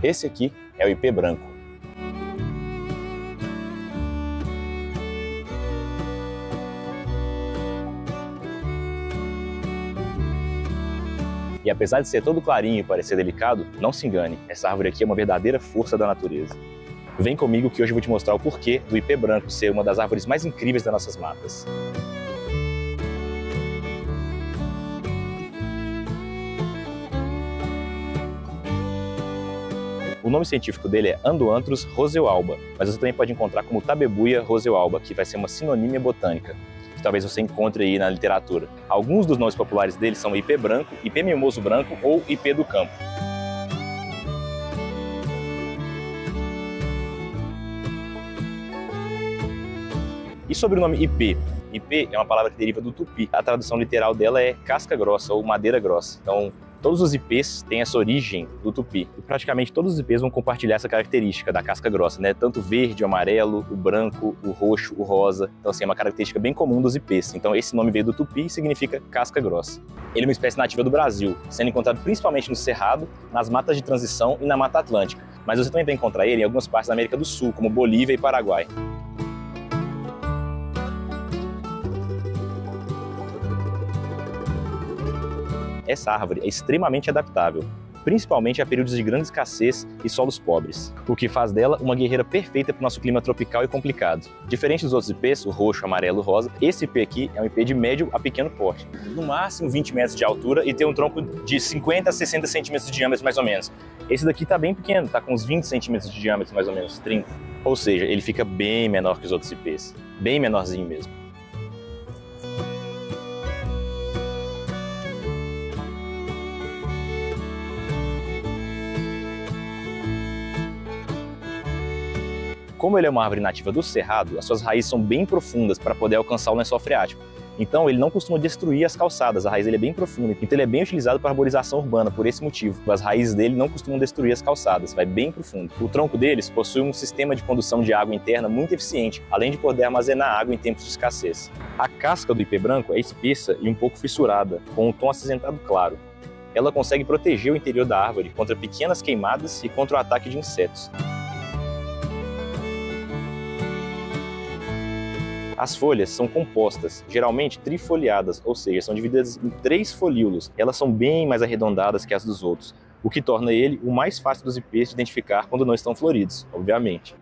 Esse aqui é o ipê branco. E apesar de ser todo clarinho e parecer delicado, não se engane, essa árvore aqui é uma verdadeira força da natureza. Vem comigo que hoje eu vou te mostrar o porquê do ipê branco ser uma das árvores mais incríveis das nossas matas. O nome científico dele é Andoanthus roseoalba, mas você também pode encontrar como Tabebuia roseoalba, que vai ser uma sinonímia botânica, que talvez você encontre aí na literatura. Alguns dos nomes populares dele são ipê branco, ipê mimoso branco ou ipê do campo. E sobre o nome ipê? Ipê é uma palavra que deriva do tupi. A tradução literal dela é casca grossa ou madeira grossa. Então, todos os ipês têm essa origem do tupi. E praticamente todos os ipês vão compartilhar essa característica da casca grossa, né? Tanto o verde, o amarelo, o branco, o roxo, o rosa. Então, assim, é uma característica bem comum dos ipês. Então, esse nome veio do tupi e significa casca grossa. Ele é uma espécie nativa do Brasil, sendo encontrado principalmente no Cerrado, nas matas de transição e na Mata Atlântica. Mas você também vai encontrar ele em algumas partes da América do Sul, como Bolívia e Paraguai. Essa árvore é extremamente adaptável, principalmente a períodos de grande escassez e solos pobres, o que faz dela uma guerreira perfeita para o nosso clima tropical e complicado. Diferente dos outros ipês, o roxo, amarelo, rosa, esse ipê aqui é um ipê de médio a pequeno porte, no máximo 20 metros de altura e tem um tronco de 50 a 60 centímetros de diâmetro mais ou menos. Esse daqui está bem pequeno, está com uns 20 centímetros de diâmetro mais ou menos, 30. Ou seja, ele fica bem menor que os outros ipês, bem menorzinho mesmo. Como ele é uma árvore nativa do Cerrado, as suas raízes são bem profundas para poder alcançar o lençol freático. Então ele não costuma destruir as calçadas, a raiz dele é bem profunda, então ele é bem utilizado para arborização urbana, por esse motivo. As raízes dele não costumam destruir as calçadas, vai bem profundo. O tronco deles possui um sistema de condução de água interna muito eficiente, além de poder armazenar água em tempos de escassez. A casca do ipê branco é espessa e um pouco fissurada, com um tom acinzentado claro. Ela consegue proteger o interior da árvore contra pequenas queimadas e contra o ataque de insetos. As folhas são compostas, geralmente trifoliadas, ou seja, são divididas em 3 folíolos. Elas são bem mais arredondadas que as dos outros, o que torna ele o mais fácil dos ipês de identificar quando não estão floridos, obviamente.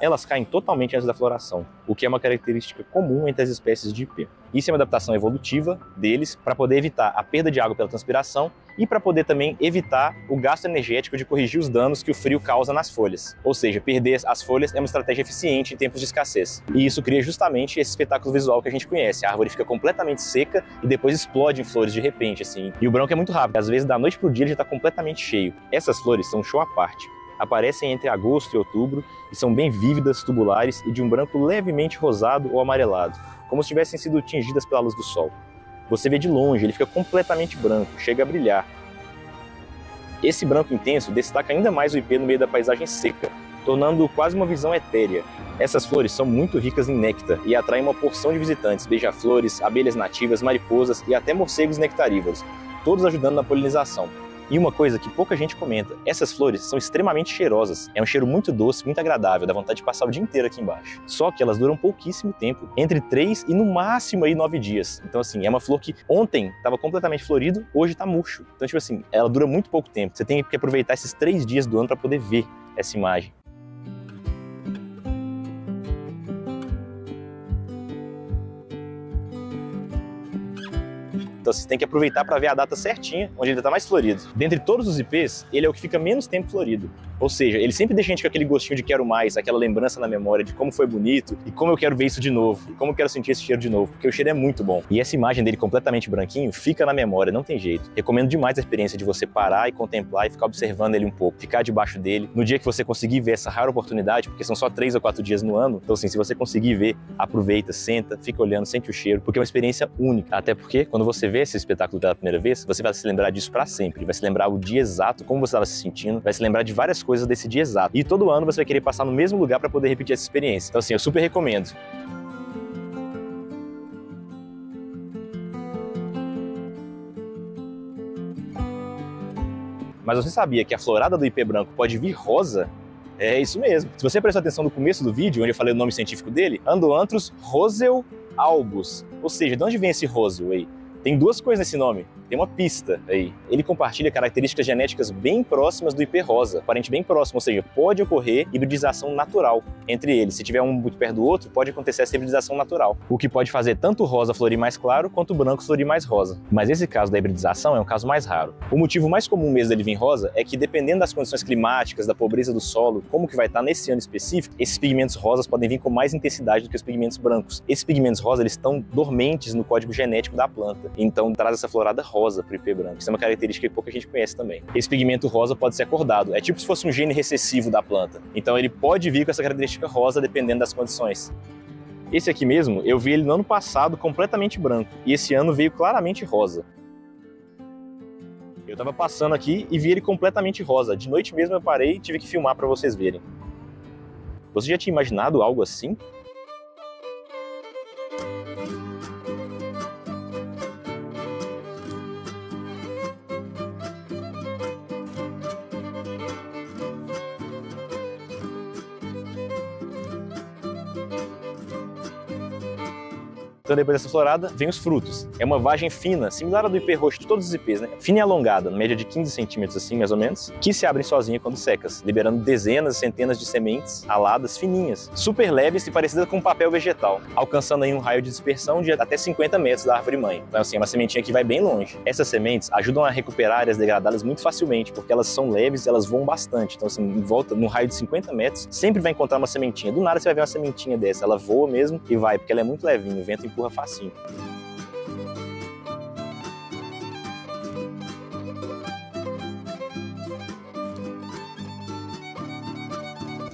Elas caem totalmente antes da floração, o que é uma característica comum entre as espécies de ipê. Isso é uma adaptação evolutiva deles para poder evitar a perda de água pela transpiração e para poder também evitar o gasto energético de corrigir os danos que o frio causa nas folhas. Ou seja, perder as folhas é uma estratégia eficiente em tempos de escassez. E isso cria justamente esse espetáculo visual que a gente conhece. A árvore fica completamente seca e depois explode em flores de repente, assim. E o branco é muito rápido, às vezes da noite para o dia ele já está completamente cheio. Essas flores são um show à parte. Aparecem entre agosto e outubro e são bem vívidas, tubulares e de um branco levemente rosado ou amarelado, como se tivessem sido tingidas pela luz do sol. Você vê de longe, ele fica completamente branco, chega a brilhar. Esse branco intenso destaca ainda mais o ipê no meio da paisagem seca, tornando-o quase uma visão etérea. Essas flores são muito ricas em néctar e atraem uma porção de visitantes, beija-flores, abelhas nativas, mariposas e até morcegos nectarívoros, todos ajudando na polinização. E uma coisa que pouca gente comenta, essas flores são extremamente cheirosas. É um cheiro muito doce, muito agradável, dá vontade de passar o dia inteiro aqui embaixo. Só que elas duram pouquíssimo tempo, entre 3 e no máximo aí 9 dias. Então assim, é uma flor que ontem estava completamente florido, hoje está murcho. Então tipo assim, ela dura muito pouco tempo. Você tem que aproveitar esses 3 dias do ano para poder ver essa imagem. Então você tem que aproveitar para ver a data certinha, onde ele está mais florido. Dentre todos os ipês, ele é o que fica menos tempo florido. Ou seja, ele sempre deixa a gente com aquele gostinho de quero mais, aquela lembrança na memória de como foi bonito e como eu quero ver isso de novo, e como eu quero sentir esse cheiro de novo, porque o cheiro é muito bom. E essa imagem dele completamente branquinho fica na memória, não tem jeito. Recomendo demais a experiência de você parar e contemplar e ficar observando ele um pouco, ficar debaixo dele. No dia que você conseguir ver essa rara oportunidade, porque são só 3 ou 4 dias no ano, então assim, se você conseguir ver, aproveita, senta, fica olhando, sente o cheiro, porque é uma experiência única. Até porque quando você vê esse espetáculo pela primeira vez, você vai se lembrar disso para sempre, vai se lembrar o dia exato, como você estava se sentindo, vai se lembrar de várias coisas desse dia exato. E todo ano você vai querer passar no mesmo lugar para poder repetir essa experiência. Então assim, eu super recomendo. Mas você sabia que a florada do ipê branco pode vir rosa? É isso mesmo. Se você prestar atenção no começo do vídeo, onde eu falei o nome científico dele, Andoanthus rosealbus. Ou seja, de onde vem esse roseo aí? Tem duas coisas nesse nome, tem uma pista aí. Ele compartilha características genéticas bem próximas do ipê rosa, parente bem próximo, ou seja, pode ocorrer hibridização natural entre eles. Se tiver um muito perto do outro, pode acontecer essa hibridização natural, o que pode fazer tanto o rosa florir mais claro, quanto o branco florir mais rosa. Mas esse caso da hibridização é um caso mais raro. O motivo mais comum mesmo dele vir rosa é que, dependendo das condições climáticas, da pobreza do solo, como que vai estar nesse ano específico, esses pigmentos rosas podem vir com mais intensidade do que os pigmentos brancos. Esses pigmentos rosas, eles estão dormentes no código genético da planta, então traz essa florada rosa para o ipê branco. Isso é uma característica que pouca gente conhece também. Esse pigmento rosa pode ser acordado, é tipo se fosse um gene recessivo da planta. Então ele pode vir com essa característica rosa dependendo das condições. Esse aqui mesmo, eu vi ele no ano passado completamente branco, e esse ano veio claramente rosa. Eu tava passando aqui e vi ele completamente rosa. De noite mesmo eu parei e tive que filmar para vocês verem. Você já tinha imaginado algo assim? Então, depois dessa florada, vem os frutos. É uma vagem fina, similar à do ipê roxo de todos os ipês, né? Fina e alongada, na média de 15 centímetros assim, mais ou menos, que se abrem sozinha quando secas, liberando dezenas e centenas de sementes aladas fininhas, super leves e parecidas com papel vegetal, alcançando aí um raio de dispersão de até 50 metros da árvore mãe. Então, assim, é uma sementinha que vai bem longe. Essas sementes ajudam a recuperar áreas degradadas muito facilmente, porque elas são leves e elas voam bastante. Então, assim, em volta, num raio de 50 metros, sempre vai encontrar uma sementinha. Do nada você vai ver uma sementinha dessa, ela voa mesmo e vai, porque ela é muito levinha, o vento empurra facinho.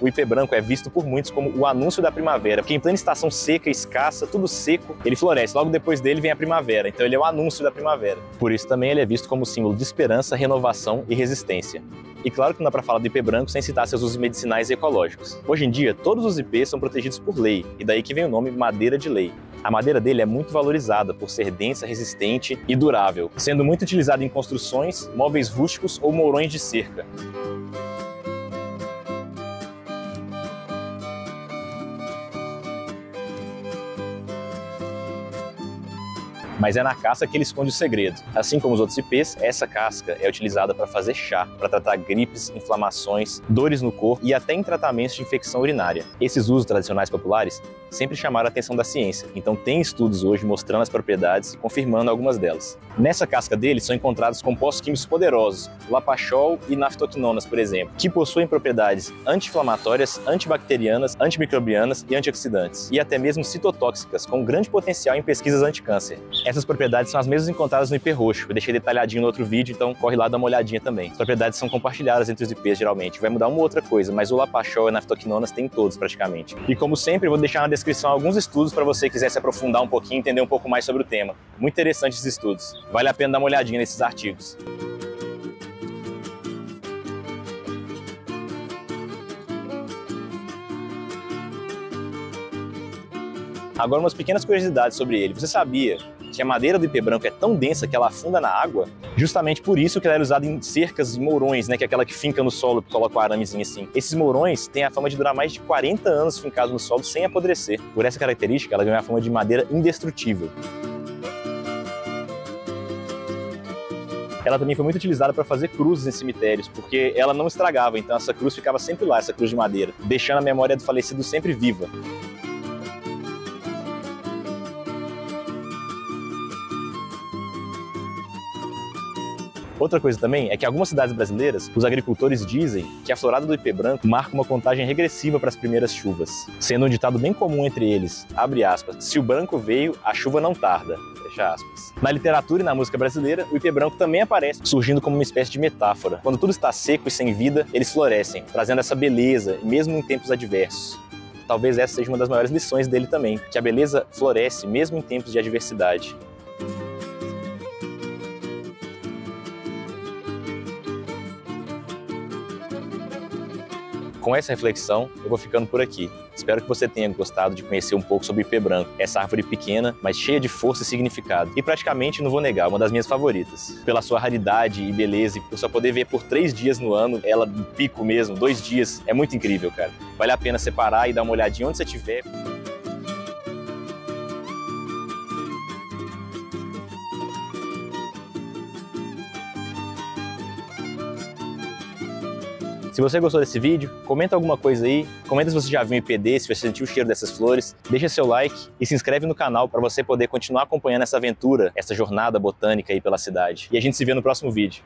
O ipê branco é visto por muitos como o anúncio da primavera, porque em plena estação seca, escassa, tudo seco, ele floresce. Logo depois dele vem a primavera, então ele é o anúncio da primavera. Por isso também ele é visto como símbolo de esperança, renovação e resistência. E claro que não dá para falar do ipê branco sem citar seus usos medicinais e ecológicos. Hoje em dia, todos os ipês são protegidos por lei, e daí que vem o nome madeira de lei. A madeira dele é muito valorizada por ser densa, resistente e durável, sendo muito utilizada em construções, móveis rústicos ou mourões de cerca. Mas é na casca que ele esconde o segredo. Assim como os outros ipês, essa casca é utilizada para fazer chá, para tratar gripes, inflamações, dores no corpo e até em tratamentos de infecção urinária. Esses usos tradicionais populares sempre chamaram a atenção da ciência, então tem estudos hoje mostrando as propriedades e confirmando algumas delas. Nessa casca dele são encontrados compostos químicos poderosos, lapachol e naftoquinonas, por exemplo, que possuem propriedades anti-inflamatórias, antibacterianas, antimicrobianas e antioxidantes, e até mesmo citotóxicas, com grande potencial em pesquisas anticâncer. Essas propriedades são as mesmas encontradas no ipê roxo. Eu deixei detalhadinho no outro vídeo, então corre lá e dá uma olhadinha também. As propriedades são compartilhadas entre os ipês geralmente. Vai mudar uma outra coisa, mas o lapachol e a naftoquinonas tem todos praticamente. E como sempre, eu vou deixar na descrição alguns estudos para você que quiser se aprofundar um pouquinho, entender um pouco mais sobre o tema. Muito interessantes esses estudos. Vale a pena dar uma olhadinha nesses artigos. Agora, umas pequenas curiosidades sobre ele. Você sabia que a madeira do ipê branco é tão densa que ela afunda na água? Justamente por isso que ela era usada em cercas e mourões, né? Que é aquela que finca no solo, que coloca o aramezinho assim. Esses mourões têm a fama de durar mais de 40 anos fincados no solo sem apodrecer. Por essa característica, ela ganhou a fama de madeira indestrutível. Ela também foi muito utilizada para fazer cruzes em cemitérios, porque ela não estragava, então essa cruz ficava sempre lá, essa cruz de madeira, deixando a memória do falecido sempre viva. Outra coisa também é que em algumas cidades brasileiras, os agricultores dizem que a florada do ipê branco marca uma contagem regressiva para as primeiras chuvas, sendo um ditado bem comum entre eles, abre aspas, se o branco veio, a chuva não tarda, fecha aspas. Na literatura e na música brasileira, o ipê branco também aparece, surgindo como uma espécie de metáfora. Quando tudo está seco e sem vida, eles florescem, trazendo essa beleza, mesmo em tempos adversos. Talvez essa seja uma das maiores lições dele também, que a beleza floresce mesmo em tempos de adversidade. Com essa reflexão, eu vou ficando por aqui. Espero que você tenha gostado de conhecer um pouco sobre o ipê branco, essa árvore pequena, mas cheia de força e significado. E praticamente, não vou negar, uma das minhas favoritas. Pela sua raridade e beleza, e por só poder ver por 3 dias no ano, ela no pico mesmo, 2 dias, é muito incrível, cara. Vale a pena separar e dar uma olhadinha onde você estiver. Se você gostou desse vídeo, comenta alguma coisa aí, comenta se você já viu um IPD, se você sentiu o cheiro dessas flores, deixa seu like e se inscreve no canal para você poder continuar acompanhando essa aventura, essa jornada botânica aí pela cidade. E a gente se vê no próximo vídeo.